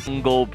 jungle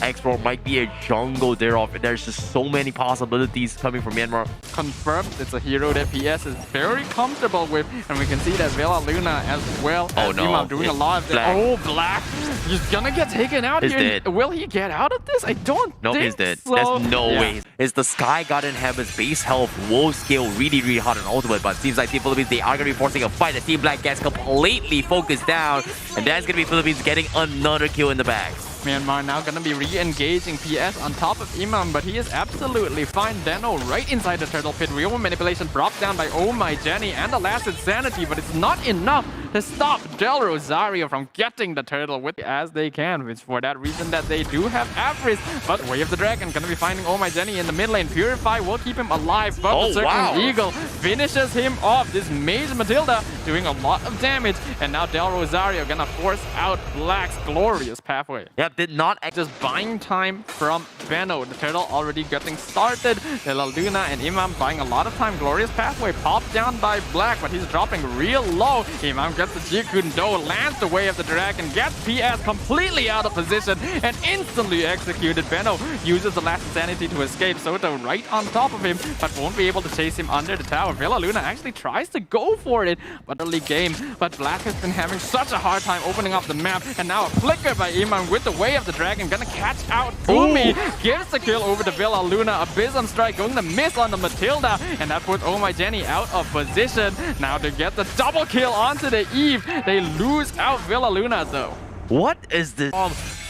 explore might be a jungle thereof. There's just so many possibilities coming from Myanmar. Confirmed, it's a hero that PS is very comfortable with, and we can see that Vela Luna as well as Imam doing a lot of that. Oh, Black! He's gonna get taken out He's here. dead. Will he get out of this? I don't think He's dead. so. There's no way. It's the Sky God inhabits base health will scale really hard on ultimate, but it seems like Team Philippines, they are going to be forcing a fight. The Team Black gets completely focused down, and that's going to be Philippines getting another kill in the bag. Myanmar now gonna be re-engaging PS on top of Imam, but he is absolutely fine. Deno right inside the turtle pit. Real manipulation brought down by Oh My Jenny and the last insanity, but it's not enough to stop Del Rosario from getting the turtle with as they can. It's for that reason that they do have Avarice, but Way of the Dragon gonna be finding Oh My Jenny in the mid lane. Purify will keep him alive, but the Circling Eagle finishes him off. This Mage Matilda doing a lot of damage, and now Del Rosario gonna force out Black's glorious pathway. Yep, did not just buying time from Benno. The turtle already getting started. Vela Luna and Imam buying a lot of time. Glorious pathway popped down by Black, but he's dropping real low. Imam gets the Jikundo, lands the Way of the Dragon, gets PS completely out of position, and instantly executed. Benno uses the last insanity to escape. Soto right on top of him, but won't be able to chase him under the tower. Vela Luna actually tries to go for it, but early game. But Black has been having such a hard time opening up the map, and now a flicker by Imam with the Way of the Dragon, gonna catch out Gumi, gives the kill over to Vela Luna. Abysm Strike going to miss on the Matilda, and that puts Oh My Jenny out of position. Now to get the double kill onto the Eve, they lose out Vela Luna though. What is this?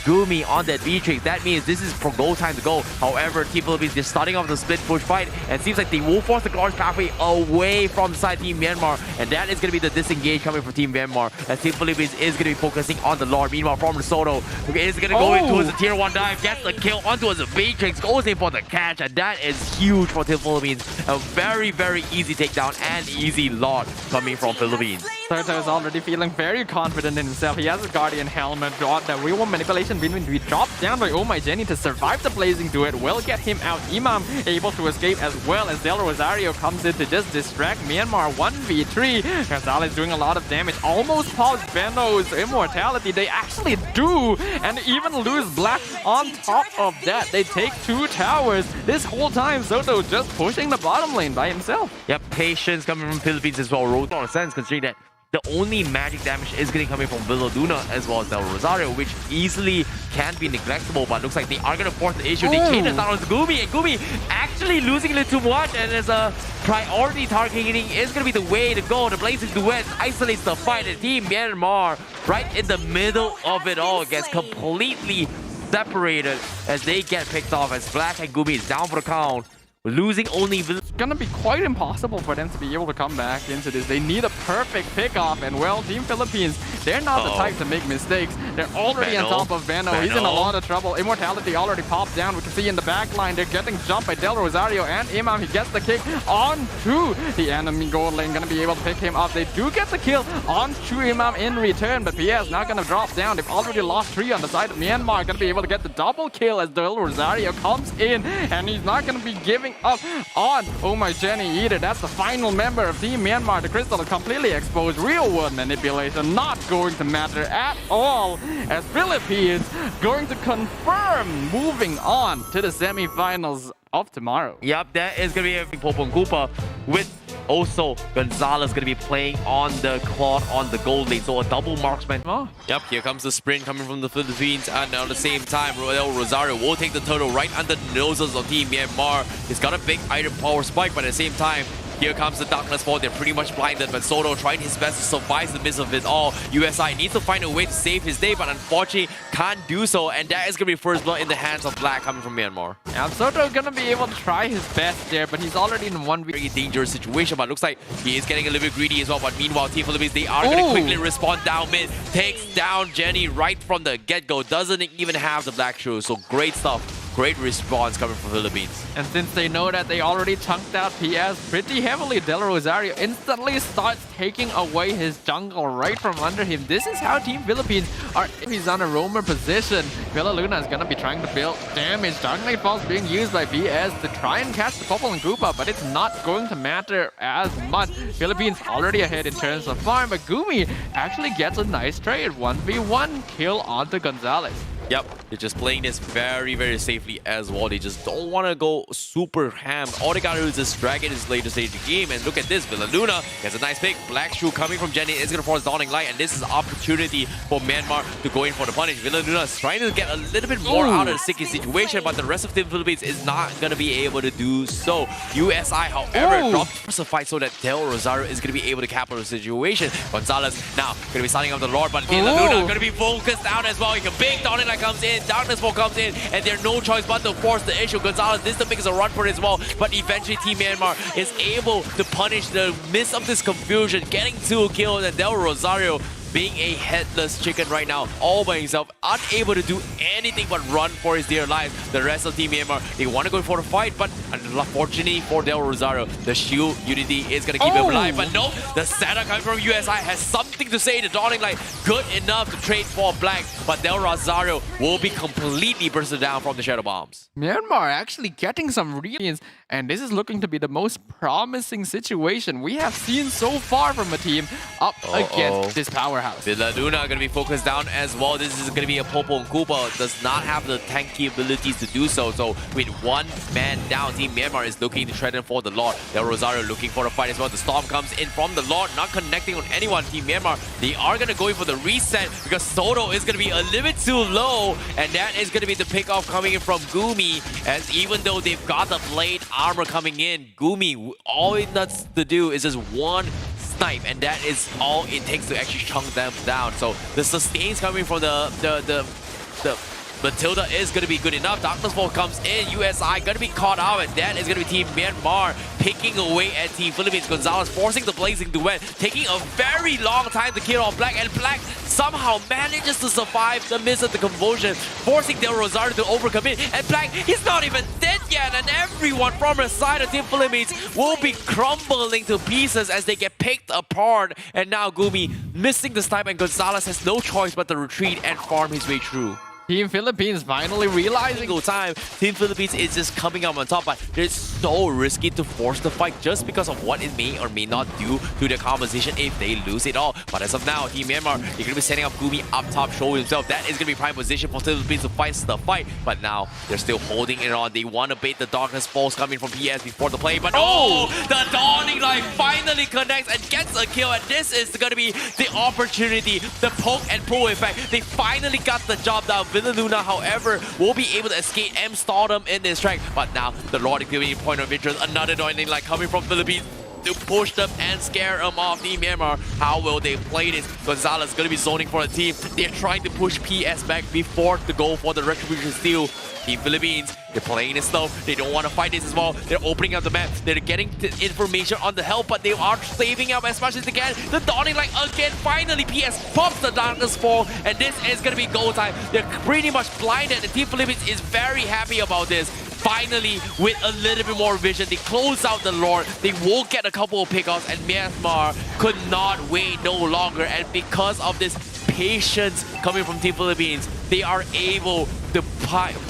Gumi on that B03. That means this is for goal time to go. However, Team Philippines, they're starting off the split push fight, and it seems like they will force the glorious pathway away from the side Team Myanmar, and that is going to be the disengage coming from Team Myanmar, as Team Philippines is going to be focusing on the Lord. Meanwhile, from Soto, okay, is going to go into his tier 1 dive, gets the kill onto his Matrix, goes in for the catch, and that is huge for Team Philippines. A very easy takedown and easy Lord coming from Philippines. Soto is already feeling very confident in himself. He has a Guardian Helmet, got the real manipulation being dropped down by Oh My Jenny to survive the Blazing Duet, will get him out. Imam able to escape as well as Del Rosario comes in to just distract Myanmar 1v3. Gonzalez doing a lot of damage, almost paused Benno's immortality. They actually do, and even lose Black on top of that. They take 2 towers. This whole time, Soto just pushing the bottom lane by himself. Yep, patience coming from Philippines as well. Wrote on sense considering that the only magic damage is getting coming from Vela Luna as well as Del Rosario, which easily can be neglectable, but looks like they are going to force the issue. They change the down on Gumi, and Gumi actually losing a little too much, and as a priority targeting is going to be the way to go. The Blazing Duet isolates the fight, and Team Myanmar right in the middle of it all gets completely separated as they get picked off as Black and Gumi is down for the count. Losing only... It's gonna be quite impossible for them to be able to come back into this. They need a perfect pickoff, and well, Team Philippines, they're not the type to make mistakes. They're already on top of Benno. He's in a lot of trouble. Immortality already popped down. We can see in the back line, they're getting jumped by Del Rosario and Imam. He gets the kick onto the enemy gold lane. Gonna be able to pick him up. They do get the kill onto Imam in return, but PS not gonna drop down. They've already lost 3 on the side of Myanmar. Gonna be able to get the double kill as Del Rosario comes in, and he's not gonna be giving up on Oh My Jenny either. That's the final member of Team Myanmar. The crystal is completely exposed. Real world manipulation not going to matter at all, as Philippines going to confirm moving on to the semifinals of tomorrow. Yep, that is going to be a Popon Koopa with also Gonzalez going to be playing on the Claude on the gold lane, so a double marksman. Yep, here comes the sprint coming from the Philippines, and at the same time, Del Rosario will take the turtle right under the noses of Team Myanmar. He's got a big item power spike, but at the same time, here comes the Darkness Fall. They're pretty much blinded, but Soto tried his best to survive the midst of it all. USI needs to find a way to save his day, but unfortunately can't do so, and that is going to be first blood in the hands of Black coming from Myanmar. Yeah, Soto gonna be able to try his best there, but he's already in one very dangerous situation, but looks like he is getting a little bit greedy as well. But meanwhile, Team Philippines, they are going to quickly respond down mid, takes down Jenny right from the get-go, doesn't even have the Black Shoes, so great stuff. Great response coming from Philippines. And since they know that they already chunked out PS pretty heavily, Del Rosario instantly starts taking away his jungle right from under him. This is how Team Philippines are. If he's on a roamer position, Vela Luna is going to be trying to build damage. Darklight Falls being used by PS to try and catch the Popon Koopa, but it's not going to matter as much. Philippines already ahead in terms of farm, but Gumi actually gets a nice trade. 1v1 kill onto Gonzalez. Yep. they're just playing this very, very safely as well. They just don't want to go super ham. All they gotta do is just drag it his later stage of the game. And look at this, Villaluna gets a nice pick. Black Shoe coming from Jenny is gonna force Dawning Light, and this is an opportunity for Myanmar to go in for the punish. Villaluna is trying to get a little bit more out of the sticky situation, but the rest of Team Philippines is not gonna be able to do so. USI, however, drops the fight so that Del Rosario is gonna be able to capture the situation. Gonzalez now gonna be signing up the Lord, but Villaluna gonna be focused out as well. A big Dawning Light comes in, Darkness Fall comes in, and there's no choice but to force the issue. Gonzalez, this is the biggest run for it as well, but eventually Team Myanmar is able to punish the midst of this confusion, getting 2 kills, and Del Rosario being a headless chicken right now, all by himself, unable to do anything but run for his dear life. The rest of Team Myanmar, they want to go for the fight, but unfortunately for Del Rosario, the shield unity is going to keep him alive. But no, the setup coming from USI has something to say. The Dawning Light, good enough to trade for Black, but Del Rosario will be completely bursted down from the Shadow Bombs. Myanmar actually getting some real, and this is looking to be the most promising situation we have seen so far from a team up against this powerhouse. Villaluna gonna be focused down as well. This is gonna be a Popo and Koopa. Does not have the tanky abilities to do so. So with 1 man down, Team Myanmar is looking to threaten for the Lord. Del Rosario looking for the fight as well. The Storm comes in from the Lord, not connecting on anyone. Team Myanmar, they are gonna go in for the reset because Soto is gonna be a little bit too low, and that is gonna be the pickoff coming in from Gumi. As even though they've got the blade armor coming in, Gumi, all it needs to do is just 1 snipe, and that is all it takes to actually chunk them down. So the sustains coming from the Matilda is going to be good enough. Darkness Fall comes in. USI going to be caught out, and that is going to be Team Myanmar picking away at Team Philippines. Gonzalez forcing the Blazing Duet, taking a very long time to kill off Black, and Black somehow manages to survive the midst of the convulsion, forcing Del Rosario to overcommit. And Black, he's not even dead yet, and everyone from the side of Team Philippines will be crumbling to pieces as they get picked apart. And now Gumi missing the snipe, and Gonzalez has no choice but to retreat and farm his way through. Team Philippines finally realizing time Team Philippines is just coming out on top, but it's so risky to force the fight just because of what it may or may not do to the composition if they lose it all. But as of now, Team Myanmar, you're going to be setting up Gumi up top, show himself. That is going to be prime position for Philippines to fight the fight. But now they're still holding it on. They want to bait the Darkness Falls coming from PS before the play. But the Dawning Light finally connects and gets a kill. And this is going to be the opportunity, the poke and pull effect. They finally got the job done. Villaluna, however, will be able to escape and stall them in this track. But now the Lord activity point of interest, another Dawning Light coming from Philippines to push them and scare them off. Team Myanmar, how will they play this? Gonzalez going to be zoning for the team. They're trying to push PS back before to go for the Retribution steal. Team Philippines, they're playing it slow. They don't want to fight this as well. They're opening up the map. They're getting the information on the help, but they are saving up as much as they can. The Dawning Light again, finally PS pops the Darkness Fall, and this is going to be goal time. They're pretty much blinded, and Team Philippines is very happy about this. Finally, with a little bit more vision, they close out the Lord. They will get a couple of pickoffs, and Myanmar could not wait no longer. And because of this patience coming from Team Philippines, they are able to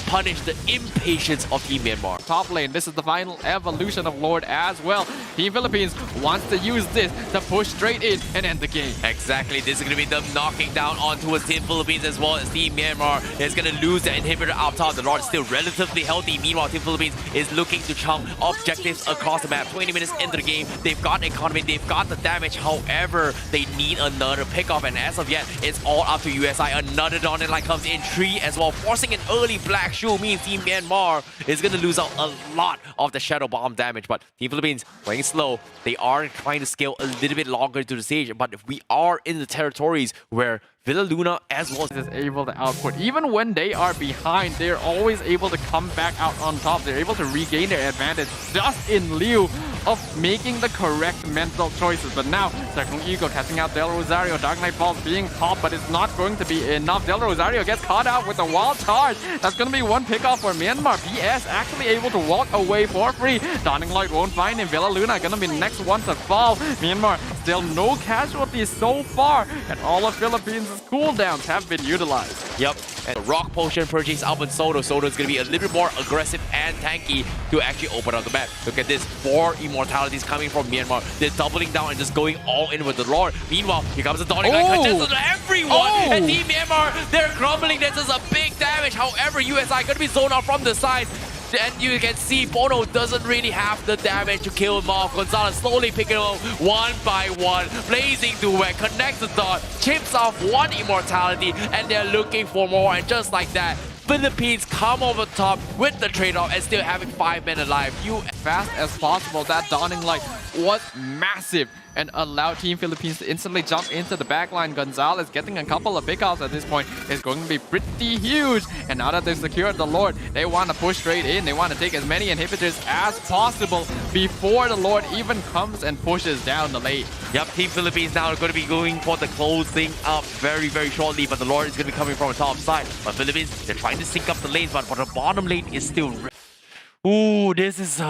punish the impatience of Team Myanmar. Top lane, this is the final evolution of Lord as well. Team Philippines wants to use this to push straight in and end the game. Exactly, this is going to be them knocking down onto Team Philippines as well as Team Myanmar is going to lose the inhibitor up top. The Lord is still relatively healthy. Meanwhile, Team Philippines is looking to chunk objectives across the map. 20 minutes into the game, they've got economy, they've got the damage. However, they need another pickoff, and as of yet, it's all up to USI. Another Dawning Light comes in 3 as well, forcing an early Black Shoe. Means Team Myanmar is going to lose out a lot of the Shadow Bomb damage. But Team Philippines playing slow. They are trying to scale a little bit longer to the stage. But if we are in the territories where Villaluna as well is able to output. Even when they are behind, they're always able to come back out on top. They're able to regain their advantage just in lieu of making the correct mental choices. But now, Second Ego testing out Del Rosario. Dark Knight Falls being popped, but it's not going to be enough. Del Rosario gets caught out with a wild charge. That's going to be one pickoff for Myanmar. PS actually able to walk away for free. Dawning Light won't find him. Villaluna going to be the next one to fall. Myanmar still no casualties so far, and all of Philippines' cooldowns have been utilized. Yep. And the Rock Potion purchase up on Soto. Soto is going to be a little bit more aggressive and tanky to actually open up the map. Look at this. 4 immortalities coming from Myanmar. They're doubling down and just going all in with the Lord. Meanwhile, here comes the Dawning Light. Contested everyone. And Team Myanmar, they're crumbling. This is a big damage. However, USI going to be zoned out from the sides. And you can see Bono doesn't really have the damage to kill him off. Gonzalez slowly picking him up one by one. Blazing Duet connects the dot, chips off 1 immortality, and they're looking for more. And just like that, Philippines come over top with the trade-off and still having 5 men alive. You fast as possible. That Dawning Light was massive and allowed Team Philippines to instantly jump into the backline. Gonzalez getting a couple of pickoffs at this point is going to be pretty huge. And now that they've secured the Lord, they want to push straight in. They want to take as many inhibitors as possible before the Lord even comes and pushes down the lane. Yep, Team Philippines now are going to be going for the closing up very, very shortly. But the Lord is going to be coming from the top side. But Philippines, they're trying to sync up the lanes, but the bottom lane is still... Ooh, this is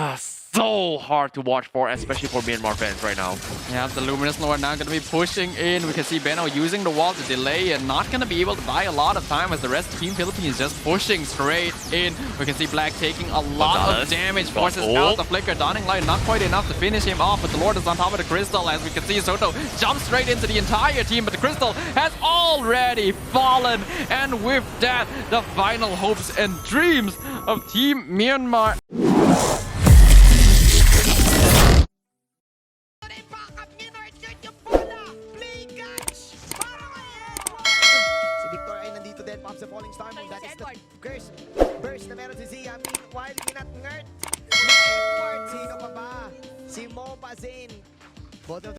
so hard to watch for, especially for Myanmar fans right now. Yeah, the Luminous Lord now going to be pushing in. We can see Beno using the wall to delay and not going to be able to buy a lot of time as the rest of Team Philippines just pushing straight in. We can see Black taking a lot of damage, forces out the flicker. Dawning Light not quite enough to finish him off, but the Lord is on top of the Crystal. As we can see, Soto jumps straight into the entire team, but the Crystal has already fallen. And with that, the final hopes and dreams of Team Myanmar. Pops the falling star move. That is the curse. Burst na meron si Zia. Meanwhile, kinat-ngert. Si Edward. Sino pa ba? Si Mo Pazin. Both of